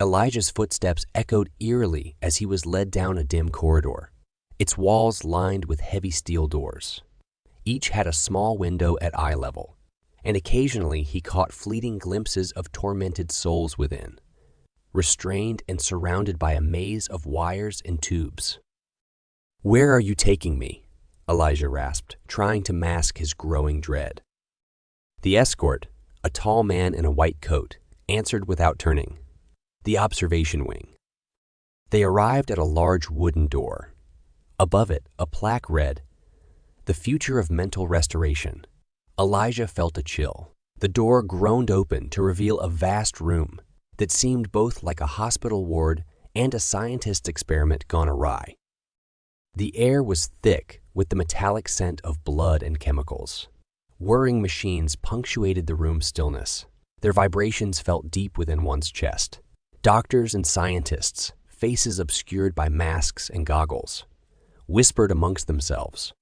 Elijah's footsteps echoed eerily as he was led down a dim corridor, its walls lined with heavy steel doors. Each had a small window at eye level, and occasionally he caught fleeting glimpses of tormented souls within, restrained and surrounded by a maze of wires and tubes. "Where are you taking me?" Elijah rasped, trying to mask his growing dread. The escort, a tall man in a white coat, answered without turning. "The observation wing." They arrived at a large wooden door. Above it, a plaque read, "The future of mental restoration." Elijah felt a chill. The door groaned open to reveal a vast room that seemed both like a hospital ward and a scientist's experiment gone awry. The air was thick with the metallic scent of blood and chemicals. Whirring machines punctuated the room's stillness. Their vibrations felt deep within one's chest. Doctors and scientists, faces obscured by masks and goggles, whispered amongst themselves.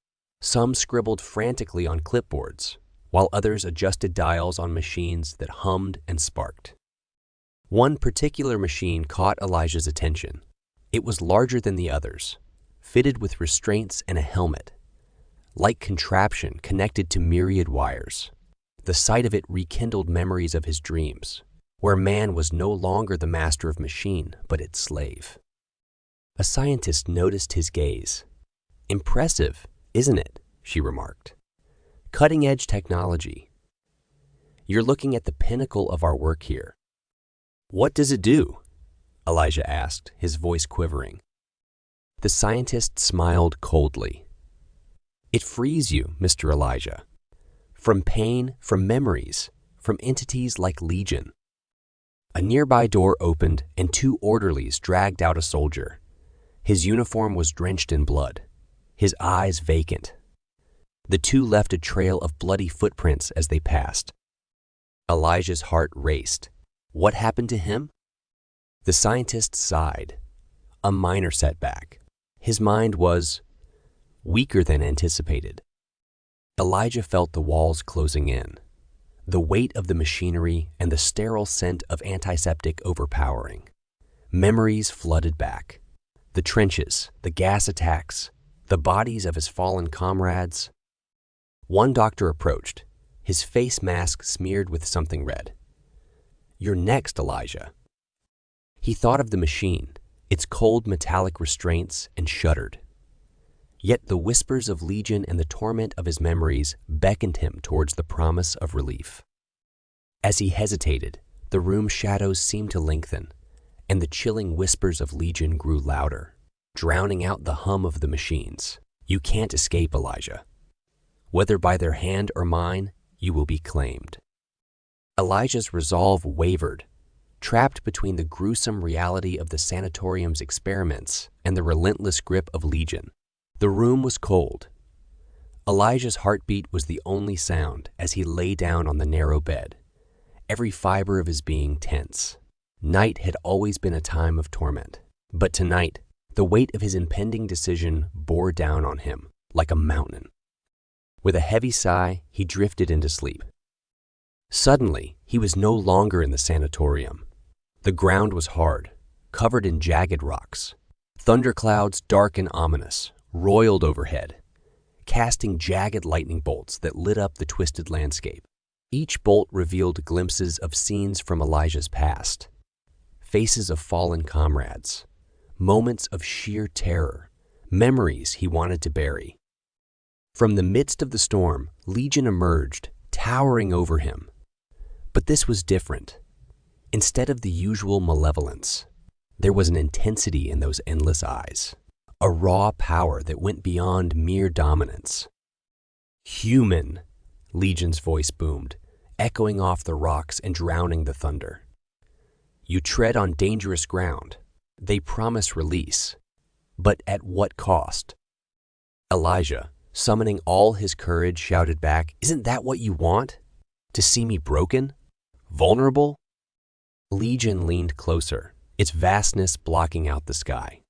Some scribbled frantically on clipboards, while others adjusted dials on machines that hummed and sparked. One particular machine caught Elijah's attention. It was larger than the others, fitted with restraints and a helmet, like contraption connected to myriad wires. The sight of it rekindled memories of his dreams, where man was no longer the master of machine, but its slave. A scientist noticed his gaze. "Impressive, isn't it?" she remarked. "Cutting-edge technology. You're looking at the pinnacle of our work here." "What does it do?" Elijah asked, his voice quivering. The scientist smiled coldly. "It frees you, Mr. Elijah. From pain, from memories, from entities like Legion." A nearby door opened and two orderlies dragged out a soldier. His uniform was drenched in blood, his eyes vacant. The two left a trail of bloody footprints as they passed. Elijah's heart raced. What happened to him? The scientist sighed. A minor setback. His mind was weaker than anticipated. Elijah felt the walls closing in, the weight of the machinery and the sterile scent of antiseptic overpowering. Memories flooded back. The trenches, the gas attacks, the bodies of his fallen comrades. One doctor approached, his face mask smeared with something red. "You're next, Elijah." He thought of the machine, its cold metallic restraints, and shuddered. Yet the whispers of Legion and the torment of his memories beckoned him towards the promise of relief. As he hesitated, the room's shadows seemed to lengthen, and the chilling whispers of Legion grew louder, drowning out the hum of the machines. "You can't escape, Elijah. Whether by their hand or mine, you will be claimed." Elijah's resolve wavered, trapped between the gruesome reality of the sanatorium's experiments and the relentless grip of Legion. The room was cold. Elijah's heartbeat was the only sound as he lay down on the narrow bed, every fiber of his being tense. Night had always been a time of torment, but tonight, the weight of his impending decision bore down on him like a mountain. With a heavy sigh, he drifted into sleep. Suddenly, he was no longer in the sanatorium. The ground was hard, covered in jagged rocks. Thunderclouds, dark and ominous, roiled overhead, casting jagged lightning bolts that lit up the twisted landscape. Each bolt revealed glimpses of scenes from Elijah's past, faces of fallen comrades, moments of sheer terror, memories he wanted to bury. From the midst of the storm, Legion emerged, towering over him. But this was different. Instead of the usual malevolence, there was an intensity in those endless eyes, a raw power that went beyond mere dominance. "Human," Legion's voice boomed, echoing off the rocks and drowning the thunder. "You tread on dangerous ground. They promise release. But at what cost?" Elijah, summoning all his courage, shouted back, "Isn't that what you want? To see me broken? Vulnerable?" Legion leaned closer, its vastness blocking out the sky.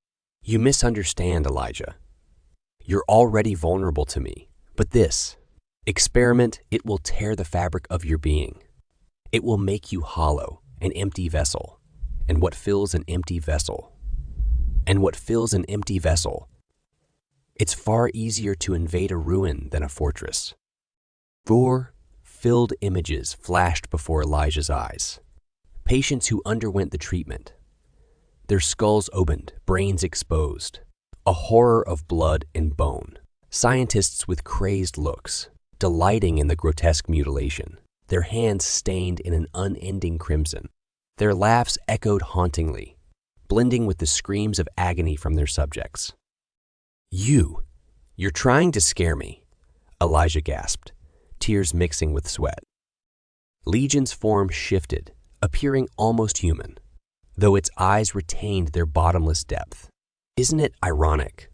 "You misunderstand, Elijah. You're already vulnerable to me, but this experiment, it will tear the fabric of your being. It will make you hollow, an empty vessel, and what fills an empty vessel. And what fills an empty vessel. It's far easier to invade a ruin than a fortress. 4 filled images flashed before Elijah's eyes. Patients who underwent the treatment. Their skulls opened, brains exposed. A horror of blood and bone. Scientists with crazed looks, delighting in the grotesque mutilation. Their hands stained in an unending crimson. Their laughs echoed hauntingly, blending with the screams of agony from their subjects. You're trying to scare me, Elijah gasped, tears mixing with sweat. Legion's form shifted, appearing almost human, though its eyes retained their bottomless depth. Isn't it ironic?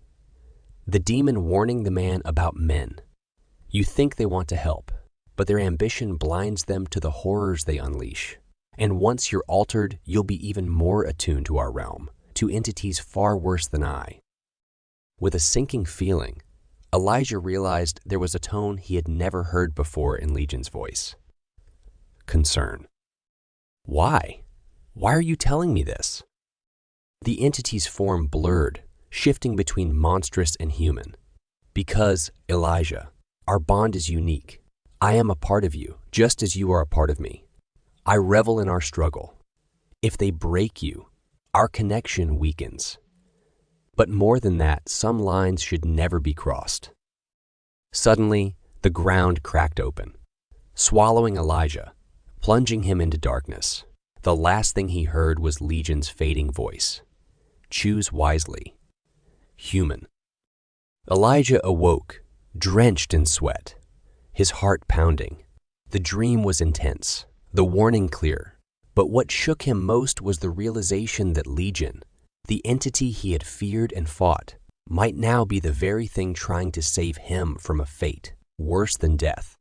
The demon warning the man about men. You think they want to help, but their ambition blinds them to the horrors they unleash. And once you're altered, you'll be even more attuned to our realm, to entities far worse than I. With a sinking feeling, Elijah realized there was a tone he had never heard before in Legion's voice. Concern. Why? Why are you telling me this? The entity's form blurred, shifting between monstrous and human. Because, Elijah, our bond is unique. I am a part of you, just as you are a part of me. I revel in our struggle. If they break you, our connection weakens. But more than that, some lines should never be crossed. Suddenly, the ground cracked open, swallowing Elijah, plunging him into darkness. The last thing he heard was Legion's fading voice. Choose wisely. Human. Elijah awoke, drenched in sweat, his heart pounding. The dream was intense, the warning clear, but what shook him most was the realization that Legion, the entity he had feared and fought, might now be the very thing trying to save him from a fate worse than death.